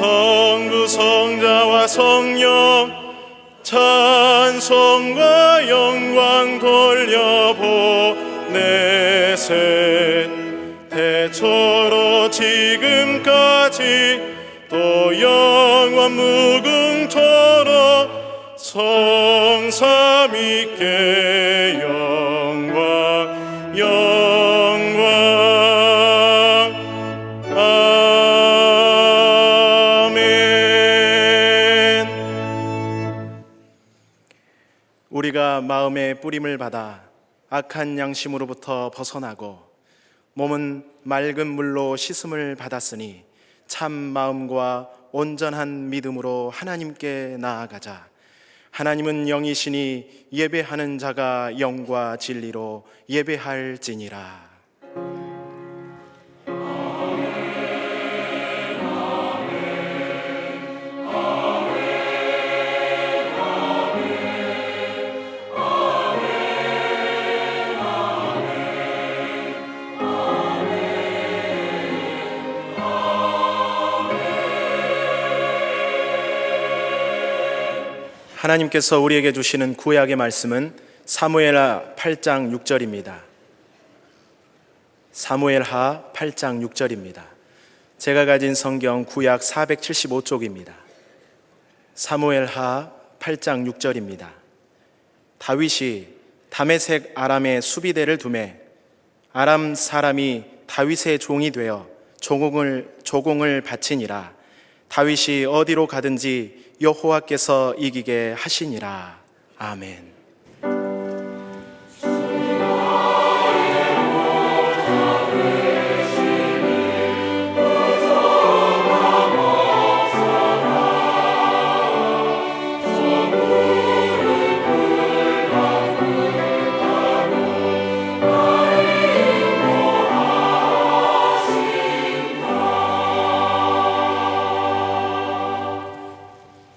성부 성자와 성령 찬송과 영광 돌려보내세. 대초로 지금까지 또 영원 무궁토록 성삼위께 영광 영광. 아멘. 우리가 마음의 뿌림을 받아 악한 양심으로부터 벗어나고 몸은 맑은 물로 씻음을 받았으니 참 마음과 온전한 믿음으로 하나님께 나아가자. 하나님은 영이시니 예배하는 자가 영과 진리로 예배할지니라. 하나님께서 우리에게 주시는 구약의 말씀은 사무엘하 8장 6절입니다. 사무엘하 8장 6절입니다. 제가 가진 성경 구약 475쪽입니다. 사무엘하 8장 6절입니다. 다윗이 다메섹 아람에 수비대를 두매 아람 사람이 다윗의 종이 되어 조공을 바치니라. 다윗이 어디로 가든지 여호와께서 이기게 하시니라. 아멘.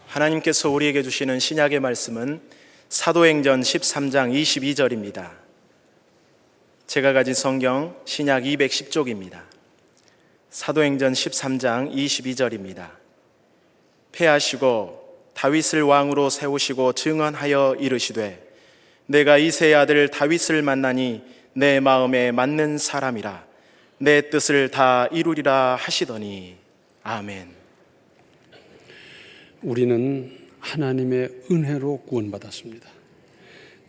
하나님께서 우리에게 주시는 신약의 말씀은 사도행전 13장 22절입니다. 제가 가진 성경 신약 210쪽입니다. 사도행전 13장 22절입니다. 패하시고 다윗을 왕으로 세우시고 증언하여 이르시되 내가 이새의 아들 다윗을 만나니 내 마음에 맞는 사람이라 내 뜻을 다 이루리라 하시더니. 아멘. 우리는 하나님의 은혜로 구원받았습니다.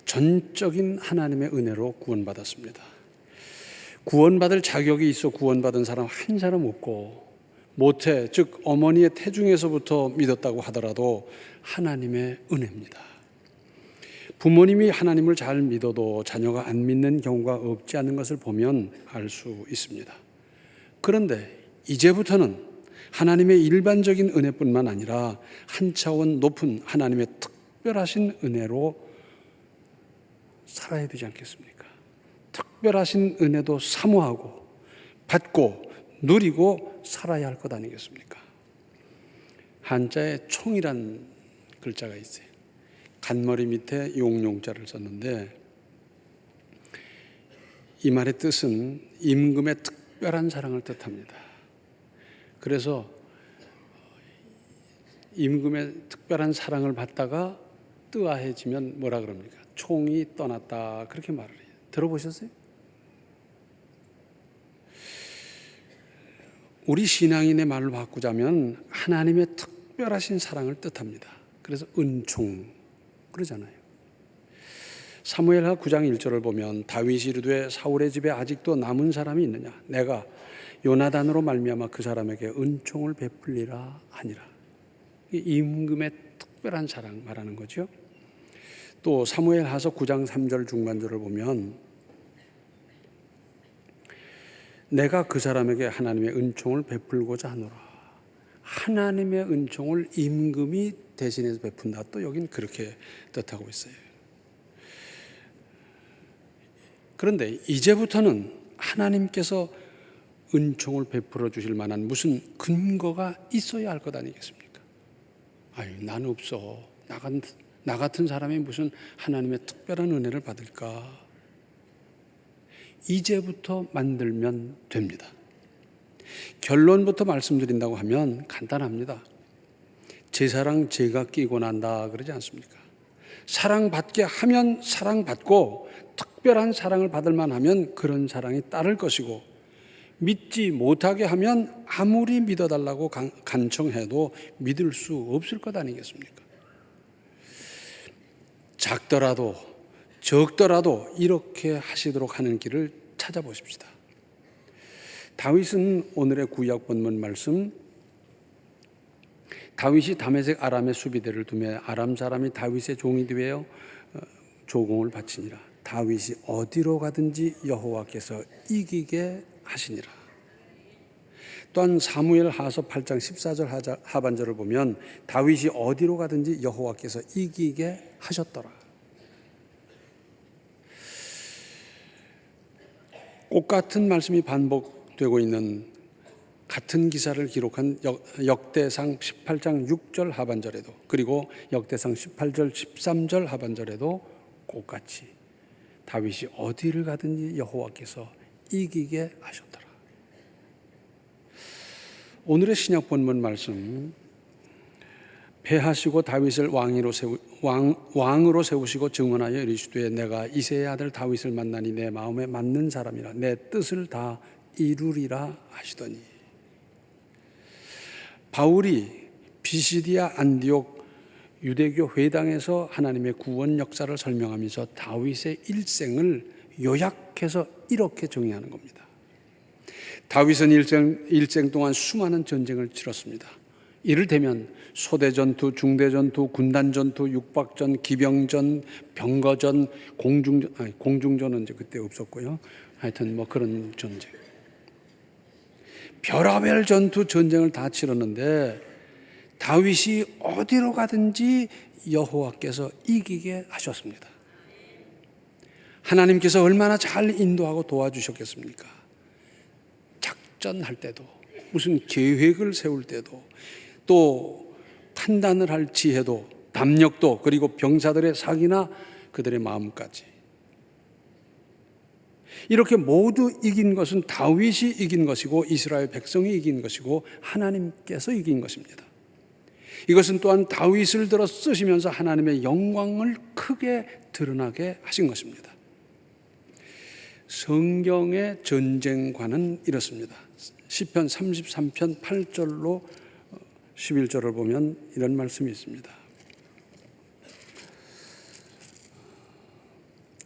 전적인 하나님의 은혜로 구원받았습니다. 구원받을 자격이 있어 구원받은 사람 한 사람 없고, 모태 즉 어머니의 태중에서부터 믿었다고 하더라도 하나님의 은혜입니다. 부모님이 하나님을 잘 믿어도 자녀가 안 믿는 경우가 없지 않은 것을 보면 알 수 있습니다. 그런데 이제부터는 하나님의 일반적인 은혜뿐만 아니라 한 차원 높은 하나님의 특별하신 은혜로 살아야 되지 않겠습니까? 특별하신 은혜도 사모하고 받고 누리고 살아야 할 것 아니겠습니까? 한자에 총이란 글자가 있어요. 간머리 밑에 용용자를 썼는데 이 말의 뜻은 임금의 특별한 사랑을 뜻합니다. 그래서 임금의 특별한 사랑을 받다가 뜨아해지면 뭐라 그럽니까? 총이 떠났다, 그렇게 말을 해요. 들어보셨어요? 우리 신앙인의 말을 바꾸자면 하나님의 특별하신 사랑을 뜻합니다. 그래서 은총 그러잖아요. 사무엘하 9장 1절을 보면 다윗이 이르되 사울의 집에 아직도 남은 사람이 있느냐? 내가 요나단으로 말미암아 그 사람에게 은총을 베풀리라 하니라. 임금의 특별한 사랑 말하는 거죠. 또 사무엘하서 9장 3절 중반절을 보면 내가 그 사람에게 하나님의 은총을 베풀고자 하노라. 하나님의 은총을 임금이 대신해서 베푼다. 또 여긴 그렇게 뜻하고 있어요. 그런데 이제부터는 하나님께서 은총을 베풀어 주실 만한 무슨 근거가 있어야 할 것 아니겠습니까? 아유, 난 없어. 나 같은 사람이 무슨 하나님의 특별한 은혜를 받을까? 이제부터 만들면 됩니다. 결론부터 말씀드린다고 하면 간단합니다. 제 사랑 제가 끼고 난다 그러지 않습니까? 사랑받게 하면 사랑받고 특별한 사랑을 받을 만하면 그런 사랑이 따를 것이고, 믿지 못하게 하면 아무리 믿어달라고 간청해도 믿을 수 없을 것 아니겠습니까? 작더라도 적더라도 이렇게 하시도록 하는 길을 찾아보십시다. 다윗은 오늘의 구약 본문 말씀, 다윗이 다메섹 아람의 수비대를 두며 아람 사람이 다윗의 종이 되어 조공을 바치니라. 다윗이 어디로 가든지 여호와께서 이기게 하시니라. 또한 사무엘 하서 8장 14절 하반절을 보면 다윗이 어디로 가든지 여호와께서 이기게 하셨더라. 똑같은 말씀이 반복되고 있는 같은 기사를 기록한 역대상 18장 6절 하반절에도, 그리고 역대상 18절 13절 하반절에도 똑같이 다윗이 어디를 가든지 여호와께서 이기게 하셨더라. 오늘의 신약 본문 말씀, 패하시고 다윗을 왕으로 세우시고 증언하여 이르시되 내가 이새의 아들 다윗을 만나니 내 마음에 맞는 사람이라 내 뜻을 다 이루리라 하시더니, 바울이 비시디아 안디옥 유대교 회당에서 하나님의 구원 역사를 설명하면서 다윗의 일생을 요약해서 이렇게 정의하는 겁니다. 다윗은 일생 동안 수많은 전쟁을 치렀습니다. 이를테면 소대전투, 중대전투, 군단전투, 육박전, 기병전, 병거전, 공중전은 이제 그때 없었고요. 하여튼 뭐 그런 전쟁, 별하별 전투 전쟁을 다 치렀는데 다윗이 어디로 가든지 여호와께서 이기게 하셨습니다. 하나님께서 얼마나 잘 인도하고 도와주셨겠습니까? 작전할 때도, 무슨 계획을 세울 때도, 또 판단을 할 지혜도, 담력도, 그리고 병사들의 사기나 그들의 마음까지, 이렇게 모두 이긴 것은 다윗이 이긴 것이고 이스라엘 백성이 이긴 것이고 하나님께서 이긴 것입니다. 이것은 또한 다윗을 들어 쓰시면서 하나님의 영광을 크게 드러나게 하신 것입니다. 성경의 전쟁관은 이렇습니다. 시편 33편 8절로 11절을 보면 이런 말씀이 있습니다.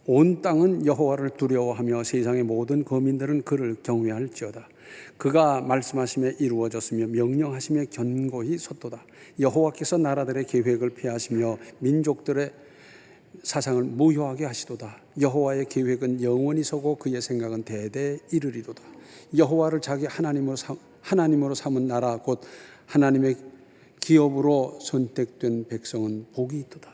온 땅은 여호와를 두려워하며 세상의 모든 거민들은 그를 경외할지어다. 그가 말씀하심에 이루어졌으며 명령하심에 견고히 섰도다. 여호와께서 나라들의 계획을 폐하시며 민족들의 사상을 무효하게 하시도다. 여호와의 계획은 영원히 서고 그의 생각은 대대에 이르리도다. 여호와를 자기 하나님으로 삼은 나라 곧 하나님의 기업으로 선택된 백성은 복이 있도다.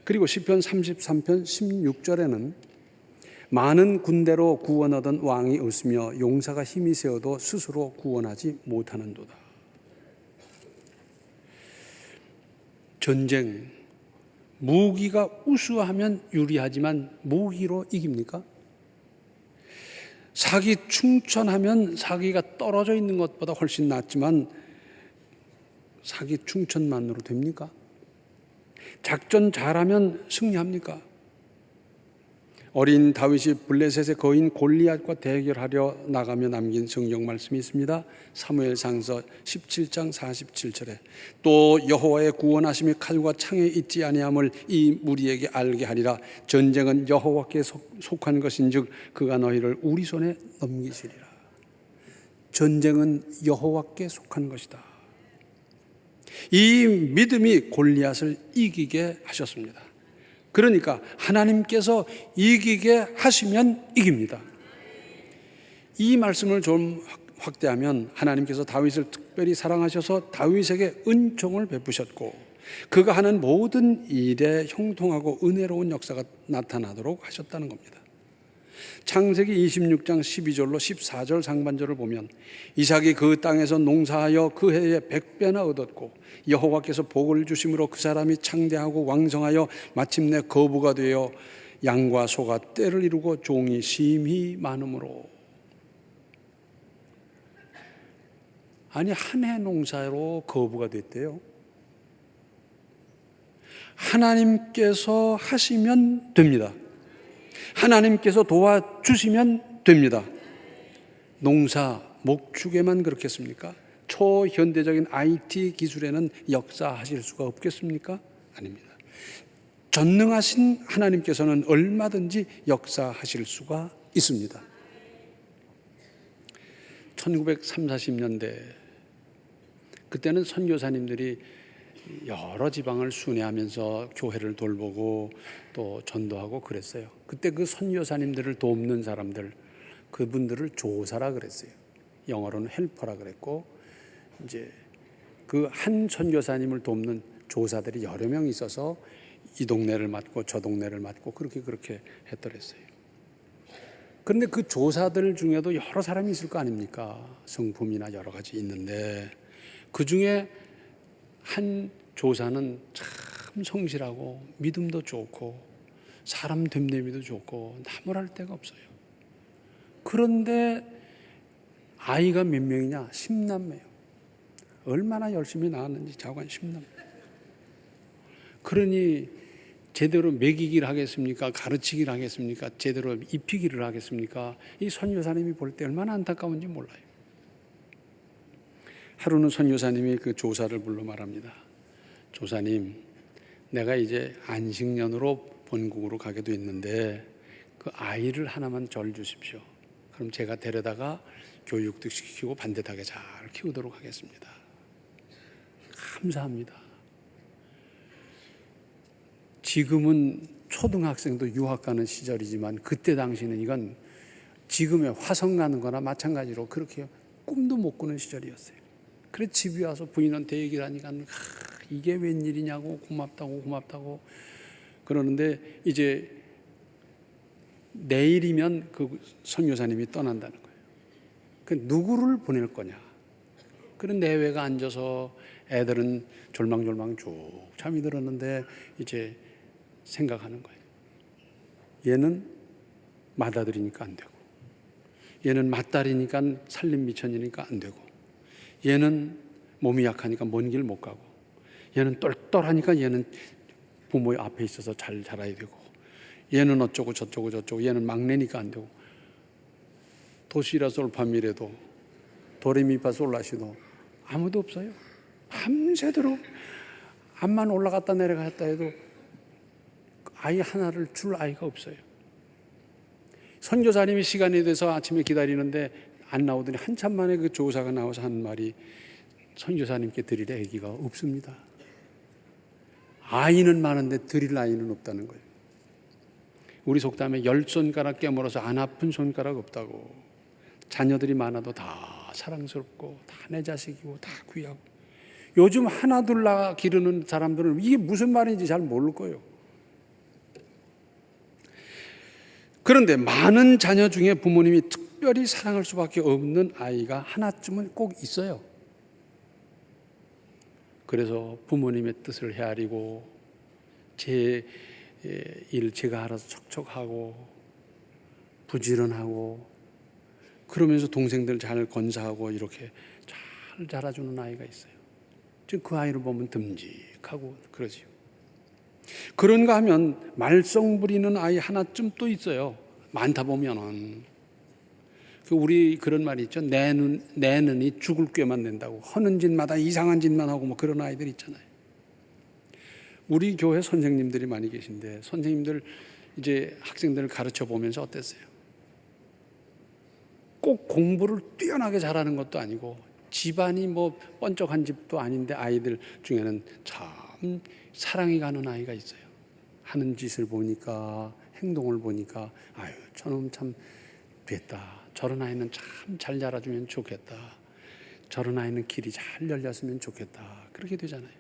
그리고 시편 33편 16절에는 많은 군대로 구원 얻은 왕이 없으며 용사가 힘이 세어도 스스로 구원하지 못하는도다. 전쟁, 무기가 우수하면 유리하지만 무기로 이깁니까? 사기 충천하면 사기가 떨어져 있는 것보다 훨씬 낫지만 사기 충천만으로 됩니까? 작전 잘하면 승리합니까? 어린 다윗이 블레셋의 거인 골리앗과 대결하려 나가며 남긴 성경 말씀이 있습니다. 사무엘상서 17장 47절에 또 여호와의 구원하심이 칼과 창에 있지 아니함을 이 무리에게 알게 하리라. 전쟁은 여호와께 속한 것인즉 그가 너희를 우리 손에 넘기시리라. 전쟁은 여호와께 속한 것이다. 이 믿음이 골리앗을 이기게 하셨습니다. 그러니까 하나님께서 이기게 하시면 이깁니다. 이 말씀을 좀 확대하면 하나님께서 다윗을 특별히 사랑하셔서 다윗에게 은총을 베푸셨고 그가 하는 모든 일에 형통하고 은혜로운 역사가 나타나도록 하셨다는 겁니다. 창세기 26장 12절로 14절 상반절을 보면 이삭이 그 땅에서 농사하여 그 해에 100배나 얻었고 여호와께서 복을 주심으로 그 사람이 창대하고 왕성하여 마침내 거부가 되어 양과 소가 떼를 이루고 종이 심히 많으므로. 아니, 한 해 농사로 거부가 됐대요. 하나님께서 하시면 됩니다. 하나님께서 도와주시면 됩니다. 농사, 목축에만 그렇겠습니까? 초현대적인 IT 기술에는 역사하실 수가 없겠습니까? 아닙니다. 전능하신 하나님께서는 얼마든지 역사하실 수가 있습니다. 1930, 40년대 그때는 선교사님들이 여러 지방을 순회하면서 교회를 돌보고 또 전도하고 그랬어요. 그때 그 선교사님들을 돕는 사람들, 그분들을 조사라 그랬어요. 영어로는 헬퍼라 그랬고, 이제 그 한 선교사님을 돕는 조사들이 여러 명 있어서 이 동네를 맡고 저 동네를 맡고 그렇게 했더랬어요. 그런데 그 조사들 중에도 여러 사람이 있을 거 아닙니까? 성품이나 여러 가지 있는데 그 중에 한 조사는 참 성실하고 믿음도 좋고 사람 됨됨이도 좋고 나무랄 데가 없어요. 그런데 아이가 몇 명이냐? 10남매예요. 얼마나 열심히 낳았는지 자관 10남매. 그러니 제대로 먹이기를 하겠습니까? 가르치기를 하겠습니까? 제대로 입히기를 하겠습니까? 이 선교사님이 볼 때 얼마나 안타까운지 몰라요. 하루는 선교사님이 그 조사를 불러 말합니다. 조사님, 내가 이제 안식년으로 본국으로 가게도 있는데 그 아이를 하나만 절 주십시오. 그럼 제가 데려다가 교육도 시키고 반듯하게 잘 키우도록 하겠습니다. 감사합니다. 지금은 초등학생도 유학 가는 시절이지만 그때 당시는 이건 지금의 화성 가는 거나 마찬가지로 그렇게 꿈도 못 꾸는 시절이었어요. 그래 집에 와서 부인한테 얘기를 하니까 이게 웬일이냐고 고맙다고 그러는데 이제 내일이면 그 선교사님이 떠난다는 거예요. 그 누구를 보낼 거냐. 그런 내외가 앉아서 애들은 졸망졸망 쭉 잠이 들었는데 이제 생각하는 거예요. 얘는 맏아들이니까 안 되고, 얘는 맏딸이니까 살림 미천이니까 안 되고, 얘는 몸이 약하니까 먼 길 못 가고, 얘는 똘똘하니까 얘는 부모의 앞에 있어서 잘 자라야 되고, 얘는 어쩌고 저쩌고 얘는 막내니까 안 되고, 도시라 솔파미래도 도레미파 솔라시도 아무도 없어요. 밤새도록 암만 올라갔다 내려갔다 해도 아이 하나를 줄 아이가 없어요. 선교사님이 시간이 돼서 아침에 기다리는데 안 나오더니 한참 만에 그 조사가 나와서 한 말이 선교사님께 드릴 애기가 없습니다. 아이는 많은데 드릴 아이는 없다는 거예요. 우리 속담에 10손가락 깨물어서 안 아픈 손가락 없다고. 자녀들이 많아도 다 사랑스럽고 다 내 자식이고 다 귀하고. 요즘 하나 둘 나 기르는 사람들은 이게 무슨 말인지 잘 모를 거예요. 그런데 많은 자녀 중에 부모님이 특별히 사랑할 수밖에 없는 아이가 하나쯤은 꼭 있어요. 그래서 부모님의 뜻을 헤아리고 제 일 제가 알아서 척척하고 부지런하고 그러면서 동생들 잘 건사하고 이렇게 잘 자라주는 아이가 있어요. 지금 그 아이를 보면 듬직하고 그러지요. 그런가 하면 말썽 부리는 아이 하나쯤 또 있어요. 많다 보면은. 우리 그런 말이 있죠. 내 눈이 죽을 꾀만 낸다고. 하는 짓마다 이상한 짓만 하고 뭐 그런 아이들 있잖아요. 우리 교회 선생님들이 많이 계신데 선생님들 이제 학생들을 가르쳐 보면서 어땠어요? 꼭 공부를 뛰어나게 잘하는 것도 아니고 집안이 뭐 번쩍한 집도 아닌데 아이들 중에는 참 사랑이 가는 아이가 있어요. 하는 짓을 보니까 행동을 보니까 아유 저놈 참 됐다. 저런 아이는 참 잘 자라주면 좋겠다. 저런 아이는 길이 잘 열렸으면 좋겠다. 그렇게 되잖아요.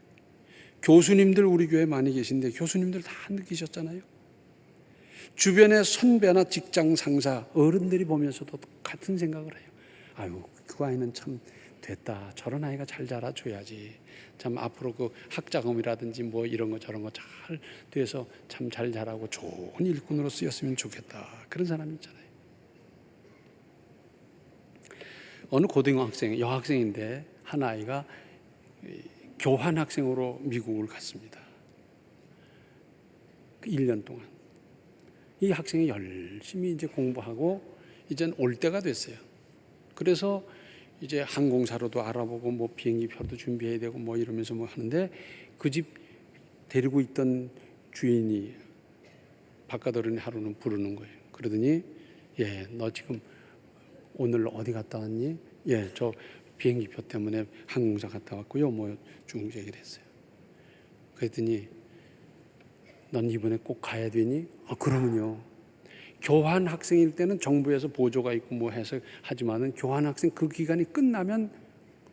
교수님들 우리 교회 많이 계신데 교수님들 다 느끼셨잖아요. 주변의 선배나 직장 상사 어른들이 보면서도 같은 생각을 해요. 아유 그 아이는 참 됐다. 저런 아이가 잘 자라줘야지. 참 앞으로 그 학자금이라든지 뭐 이런 거 저런 거 잘 돼서 참 잘 자라고 좋은 일꾼으로 쓰였으면 좋겠다. 그런 사람이 있잖아요. 어느 고등학생, 여학생인데 한 아이가 교환 학생으로 미국을 갔습니다. 1년 동안. 이 학생이 열심히 이제 공부하고 이젠 올 때가 됐어요. 그래서 이제 항공사로도 알아보고 뭐 비행기 표도 준비해야 되고 뭐 이러면서 뭐 하는데 그 집 데리고 있던 주인이 바깥 어른이 하루는 부르는 거예요. 그러더니 예, 너 지금 오늘 어디 갔다 왔니? 예, 저 비행기표 때문에 항공사 갔다 왔고요. 뭐 중국 얘기를 했어요. 그랬더니 넌 이번에 꼭 가야 되니? 아, 그러면요. 교환 학생일 때는 정부에서 보조가 있고 뭐 해서 하지만은 교환 학생 그 기간이 끝나면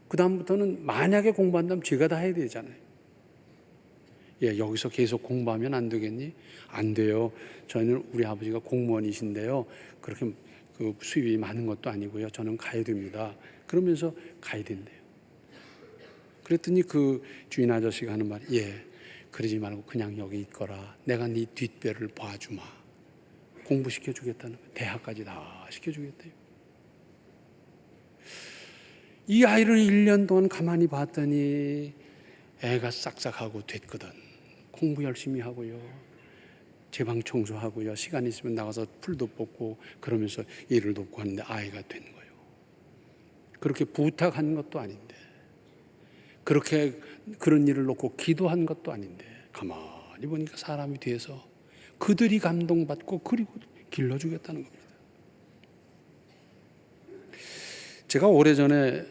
그 다음부터는 만약에 공부한다면 제가 다 해야 되잖아요. 예, 여기서 계속 공부하면 안 되겠니? 안 돼요. 저는 우리 아버지가 공무원이신데요. 그렇게 그 수입이 많은 것도 아니고요. 저는 가야 됩니다. 그러면서 가야 된대요. 그랬더니 그 주인 아저씨가 하는 말이 예, 그러지 말고 그냥 여기 있거라. 내가 네 뒷배를 봐주마. 공부시켜주겠다는 거예요. 대학까지 다 시켜주겠대요. 이 아이를 1년 동안 가만히 봤더니 애가 싹싹하고 됐거든. 공부 열심히 하고요. 제 방 청소하고요. 시간 있으면 나가서 풀도 뽑고 그러면서 일을 돕고 하는데 아이가 된 거예요. 그렇게 부탁한 것도 아닌데 그렇게 그런 일을 놓고 기도한 것도 아닌데 가만히 보니까 사람이 뒤에서 그들이 감동받고 그리고 길러주겠다는 겁니다. 제가 오래전에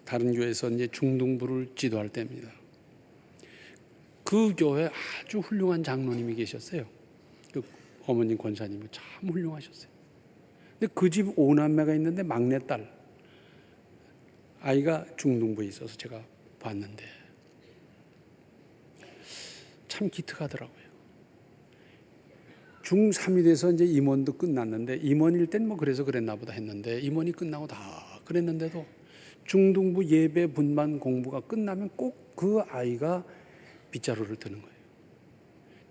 다른 교회에서 이제 중등부를 지도할 때입니다. 그 교회에 아주 훌륭한 장로님이 계셨어요. 그 어머님 권사님이 참 훌륭하셨어요. 근데 그 집 5남매가 있는데 막내딸 아이가 중등부에 있어서 제가 봤는데 참 기특하더라고요. 중3이 돼서 이제 임원도 끝났는데 임원일 땐 뭐 그래서 그랬나 보다 했는데 임원이 끝나고 다 그랬는데도 중등부 예배 분반 공부가 끝나면 꼭 그 아이가 빗자루를 드는 거예요.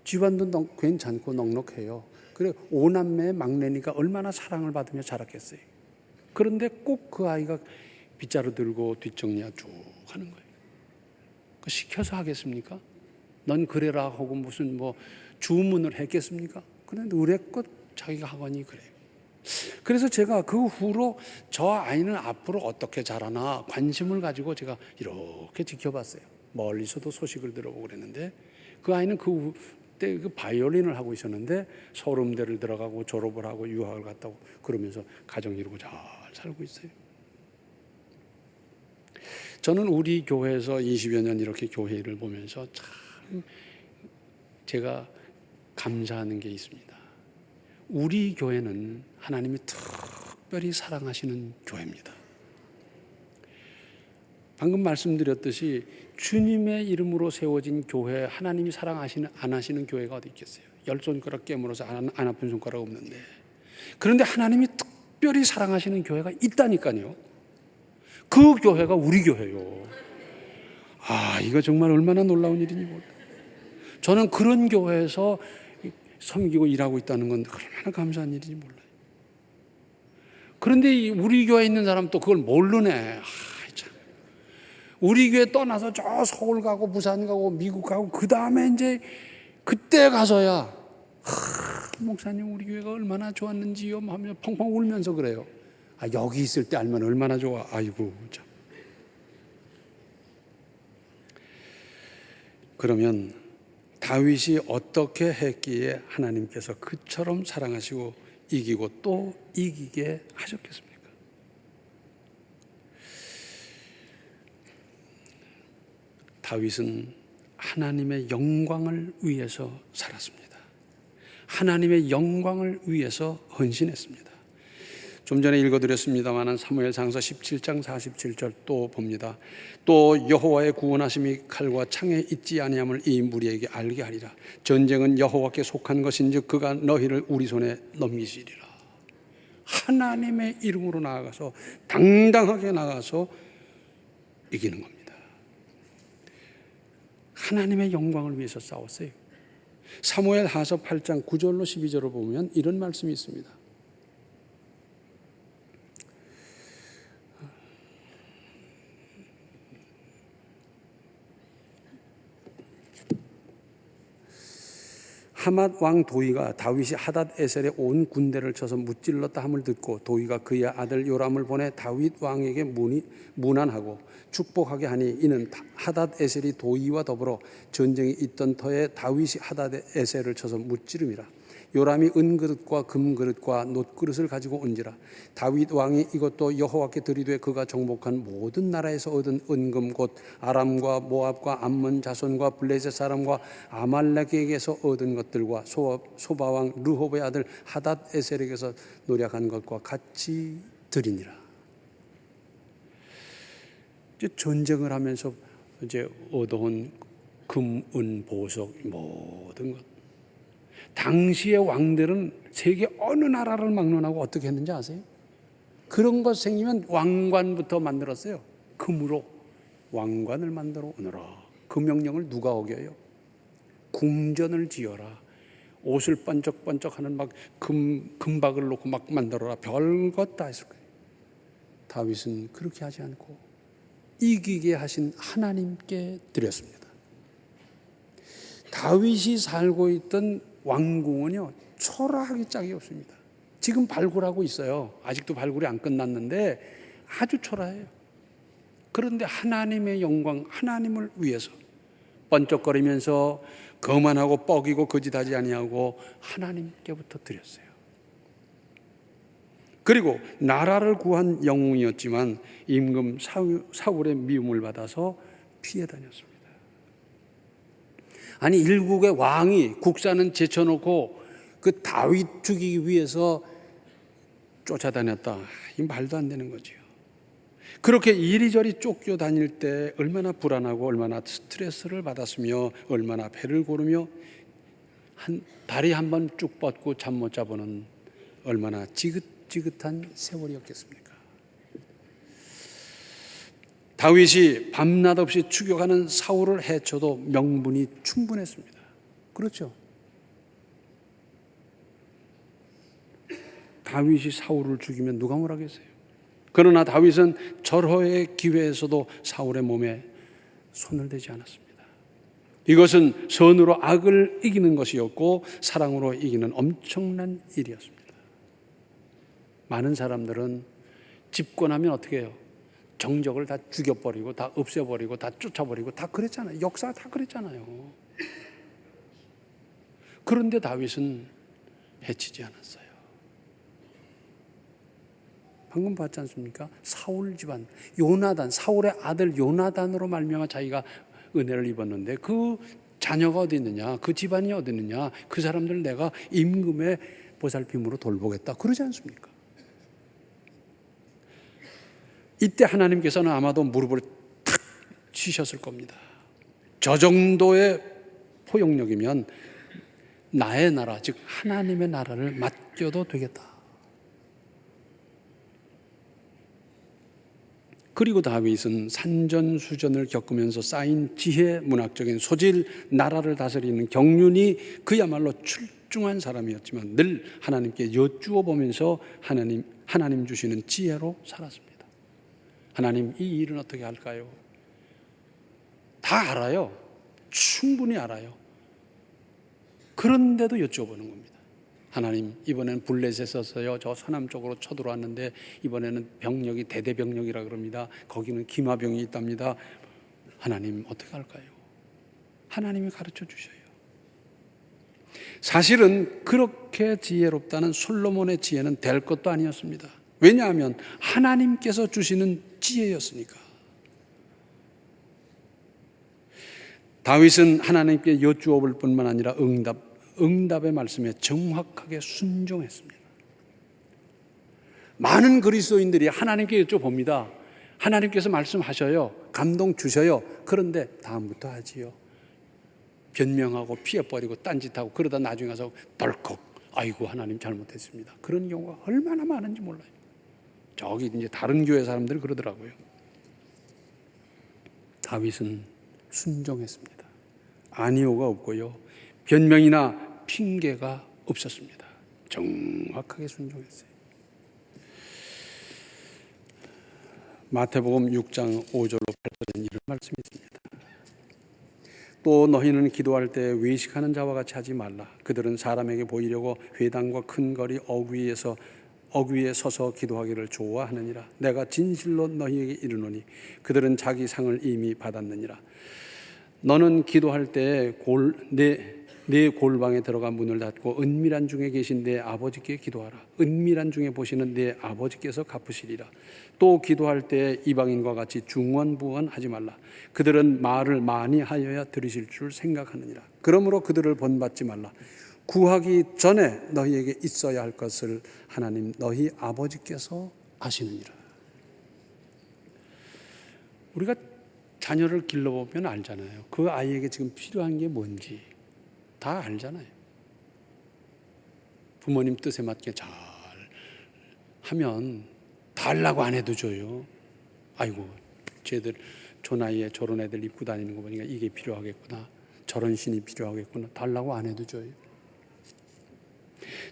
집안도 괜찮고 넉넉해요. 그래 5남매의 막내니까 얼마나 사랑을 받으며 자랐겠어요. 그런데 꼭 그 아이가 빗자루 들고 뒷정리 쭉 하는 거예요. 그 시켜서 하겠습니까? 넌 그래라 하고 무슨 뭐 주문을 했겠습니까? 그런데 의뢰껏 자기가 하거니 그래요. 그래서 제가 그 후로 저 아이는 앞으로 어떻게 자라나 관심을 가지고 제가 이렇게 지켜봤어요. 멀리서도 소식을 들어보고 그랬는데 그 아이는 그때 그 바이올린을 하고 있었는데 서울음대를 들어가고 졸업을 하고 유학을 갔다 오고 그러면서 가정 이루고 잘 살고 있어요. 저는 우리 교회에서 20여 년 이렇게 교회 일을 보면서 참 제가 감사하는 게 있습니다. 우리 교회는 하나님이 특별히 사랑하시는 교회입니다. 방금 말씀드렸듯이 주님의 이름으로 세워진 교회 하나님이 안 하시는 교회가 어디 있겠어요? 10손가락 깨물어서 안 아픈 손가락 없는데 그런데 하나님이 특별히 사랑하시는 교회가 있다니까요. 그 교회가 우리 교회요. 아, 이거 정말 얼마나 놀라운 일인지 몰라요. 저는 그런 교회에서 섬기고 일하고 있다는 건 얼마나 감사한 일인지 몰라요. 그런데 우리 교회에 있는 사람 또 그걸 모르네. 참. 우리 교회 떠나서 저 서울 가고 부산 가고 미국 가고 그 다음에 이제 그때 가서야 목사님 우리 교회가 얼마나 좋았는지요 하면서 펑펑 울면서 그래요. 아, 여기 있을 때 알면 얼마나 좋아. 아이고 참. 그러면 다윗이 어떻게 했기에 하나님께서 그처럼 사랑하시고 이기고 또 이기게 하셨겠습니까? 다윗은 하나님의 영광을 위해서 살았습니다. 하나님의 영광을 위해서 헌신했습니다. 좀 전에 읽어드렸습니다만 사무엘상서 17장 47절 또 봅니다. 또 여호와의 구원하심이 칼과 창에 있지 아니함을 이 무리에게 알게 하리라. 전쟁은 여호와께 속한 것인즉 그가 너희를 우리 손에 넘기시리라. 하나님의 이름으로 나아가서 당당하게 나가서 이기는 겁니다. 하나님의 영광을 위해서 싸웠어요. 사무엘하서 8장 9절로 12절을 보면 이런 말씀이 있습니다. 하맛 왕 도이가 다윗이 하닷 에셀의 온 군대를 쳐서 무찔렀다 함을 듣고 도이가 그의 아들 요람을 보내 다윗 왕에게 문안하고 축복하게 하니 이는 하닷 에셀이 도이와 더불어 전쟁이 있던 터에 다윗이 하닷 에셀을 쳐서 무찌름이라. 요람이 은그릇과 금그릇과 놋그릇을 가지고 온지라. 다윗 왕이 이것도 여호와께 드리되 그가 정복한 모든 나라에서 얻은 은금 곧 아람과 모압과 암몬 자손과 블레셋 사람과 아말렉에게서 얻은 것들과 소바왕 르호보의 아들 하닷 에셀에게서 노력한 것과 같이 드리니라. 이제 전쟁을 하면서 이제 얻어온 금, 은, 보석 모든 것. 당시의 왕들은 세계 어느 나라를 막론하고 어떻게 했는지 아세요? 그런 것 생기면 왕관부터 만들었어요. 금으로 왕관을 만들어 오너라. 그 명령을 누가 어겨요? 궁전을 지어라. 옷을 번쩍번쩍하는 막 금박을 놓고 막 만들어라. 별것 다 했을 거예요. 다윗은 그렇게 하지 않고 이기게 하신 하나님께 드렸습니다. 다윗이 살고 있던 왕궁은요, 초라하기 짝이 없습니다. 지금 발굴하고 있어요. 아직도 발굴이 안 끝났는데 아주 초라해요. 그런데 하나님의 영광, 하나님을 위해서 번쩍거리면서 거만하고 뻐기고 거짓하지 아니하고 하나님께부터 드렸어요. 그리고 나라를 구한 영웅이었지만 임금 사울의 미움을 받아서 피해 다녔습니다. 아니 일국의 왕이 국사는 제쳐놓고 그 다윗 죽이기 위해서 쫓아다녔다. 이 말도 안 되는 거죠. 그렇게 이리저리 쫓겨다닐 때 얼마나 불안하고 얼마나 스트레스를 받았으며 얼마나 배를 고르며 다리 한 번 쭉 뻗고 잠 못 자보는 얼마나 지긋지긋한 세월이었겠습니까? 다윗이 밤낮 없이 추격하는 사울을 해쳐도 명분이 충분했습니다. 그렇죠? 다윗이 사울을 죽이면 누가 뭐라 하겠어요? 그러나 다윗은 절호의 기회에서도 사울의 몸에 손을 대지 않았습니다. 이것은 선으로 악을 이기는 것이었고 사랑으로 이기는 엄청난 일이었습니다. 많은 사람들은 집권하면 어떻게 해요? 정적을 다 죽여버리고 다 없애버리고 다 쫓아버리고 다 그랬잖아요. 역사가 다 그랬잖아요. 그런데 다윗은 해치지 않았어요. 방금 봤지 않습니까? 사울 집안 요나단, 사울의 아들 요나단으로 말미암아 자기가 은혜를 입었는데 그 자녀가 어디 있느냐, 그 집안이 어디 있느냐, 그 사람들 내가 임금의 보살핌으로 돌보겠다 그러지 않습니까? 이때 하나님께서는 아마도 무릎을 탁 치셨을 겁니다. 저 정도의 포용력이면 나의 나라, 즉 하나님의 나라를 맡겨도 되겠다. 그리고 다윗은 산전수전을 겪으면서 쌓인 지혜, 문학적인 소질, 나라를 다스리는 경륜이 그야말로 출중한 사람이었지만 늘 하나님께 여쭈어 보면서 하나님 주시는 지혜로 살았습니다. 하나님, 이 일은 어떻게 할까요? 다 알아요. 충분히 알아요. 그런데도 여쭤보는 겁니다. 하나님, 이번에는 블레셋에서요 저 서남쪽으로 쳐들어왔는데 이번에는 병력이 대대병력이라 그럽니다. 거기는 기마병이 있답니다. 하나님, 어떻게 할까요? 하나님이 가르쳐 주셔요. 사실은 그렇게 지혜롭다는 솔로몬의 지혜는 될 것도 아니었습니다. 왜냐하면 하나님께서 주시는 지혜였으니까. 다윗은 하나님께 여쭈어 볼 뿐만 아니라 응답의 말씀에 정확하게 순종했습니다. 많은 그리스도인들이 하나님께 여쭤봅니다. 하나님께서 말씀하셔요. 감동 주셔요. 그런데 다음부터 하지요. 변명하고 피해버리고 딴짓하고 그러다 나중에 가서 덜컥 아이고 하나님 잘못했습니다. 그런 경우가 얼마나 많은지 몰라요. 저기 이제 다른 교회 사람들이 그러더라고요. 다윗은 순종했습니다. 아니오가 없고요. 변명이나 핑계가 없었습니다. 정확하게 순종했어요. 마태복음 6장 5절로 8절에 이런 말씀이 있습니다. 또 너희는 기도할 때 외식하는 자와 같이 하지 말라. 그들은 사람에게 보이려고 회당과 큰 거리 어귀에 서서 기도하기를 좋아하느니라. 내가 진실로 너희에게 이르노니 그들은 자기 상을 이미 받았느니라. 너는 기도할 때 내 골방에 들어가 문을 닫고 은밀한 중에 계신 내 아버지께 기도하라. 은밀한 중에 보시는 내 아버지께서 갚으시리라. 또 기도할 때 이방인과 같이 중언부언하지 말라. 그들은 말을 많이 하여야 들으실 줄 생각하느니라. 그러므로 그들을 본받지 말라. 구하기 전에 너희에게 있어야 할 것을 하나님 너희 아버지께서 아시느니라. 우리가 자녀를 길러보면 알잖아요. 그 아이에게 지금 필요한 게 뭔지 다 알잖아요. 부모님 뜻에 맞게 잘 하면 달라고 안 해도 줘요. 아이고 쟤들 저 나이에 저런 애들 입고 다니는 거 보니까 이게 필요하겠구나, 저런 신이 필요하겠구나, 달라고 안 해도 줘요.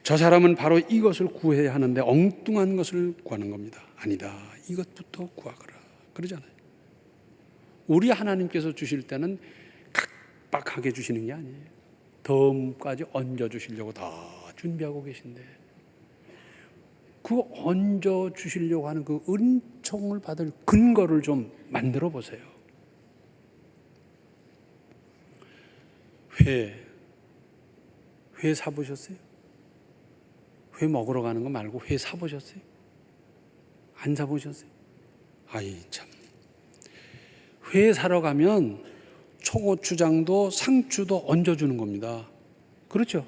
저 사람은 바로 이것을 구해야 하는데 엉뚱한 것을 구하는 겁니다. 아니다, 이것부터 구하거라 그러잖아요. 우리 하나님께서 주실 때는 각박하게 주시는 게 아니에요. 덤까지 얹어주시려고 다 준비하고 계신데 그 얹어주시려고 하는 그 은총을 받을 근거를 좀 만들어 보세요. 회 사보셨어요? 회 먹으러 가는 거 말고 회 사보셨어요? 안 사보셨어요? 아이 참, 회 사러 가면 초고추장도 상추도 얹어주는 겁니다. 그렇죠?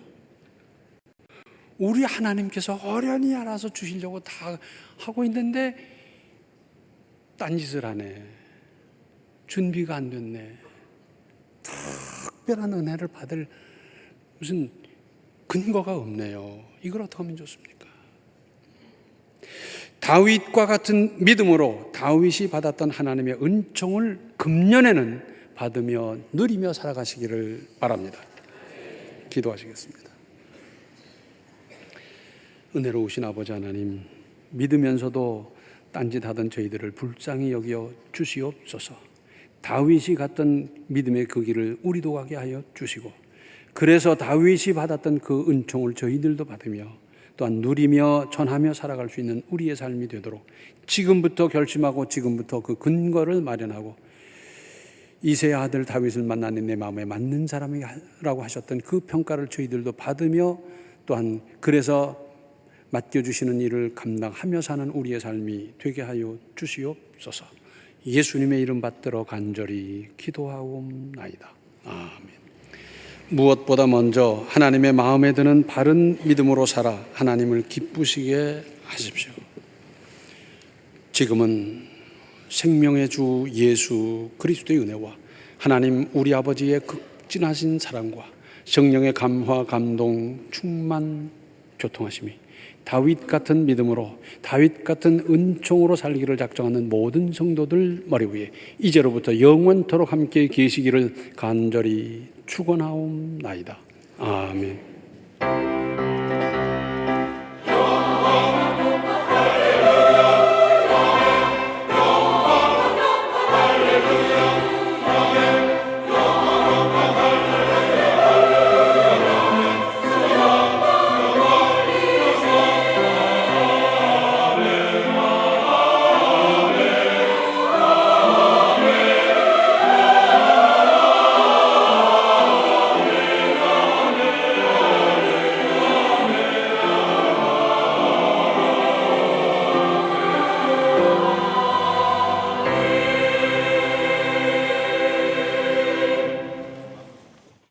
우리 하나님께서 어련히 알아서 주시려고 다 하고 있는데 딴짓을 하네. 준비가 안 됐네. 특별한 은혜를 받을 무슨 근거가 없네요. 이걸 어떻게 하면 좋습니까? 다윗과 같은 믿음으로 다윗이 받았던 하나님의 은총을 금년에는 받으며 누리며 살아가시기를 바랍니다. 기도하시겠습니다. 은혜로우신 아버지 하나님, 믿으면서도 딴짓하던 저희들을 불쌍히 여겨 주시옵소서. 다윗이 갔던 믿음의 그 길을 우리도 가게 하여 주시고, 그래서 다윗이 받았던 그 은총을 저희들도 받으며 또한 누리며 전하며 살아갈 수 있는 우리의 삶이 되도록 지금부터 결심하고 지금부터 그 근거를 마련하고 이새의 아들 다윗을 만나는 내 마음에 맞는 사람이라고 하셨던 그 평가를 저희들도 받으며 또한 그래서 맡겨주시는 일을 감당하며 사는 우리의 삶이 되게 하여 주시옵소서. 예수님의 이름 받들어 간절히 기도하옵나이다. 아멘. 무엇보다 먼저 하나님의 마음에 드는 바른 믿음으로 살아 하나님을 기쁘시게 하십시오. 지금은 생명의 주 예수 그리스도의 은혜와 하나님 우리 아버지의 극진하신 사랑과 성령의 감화 감동 충만 교통하심이 다윗 같은 믿음으로 다윗 같은 은총으로 살기를 작정하는 모든 성도들 머리 위에 이제로부터 영원토록 함께 계시기를 간절히 축원하옵나이다. 아멘.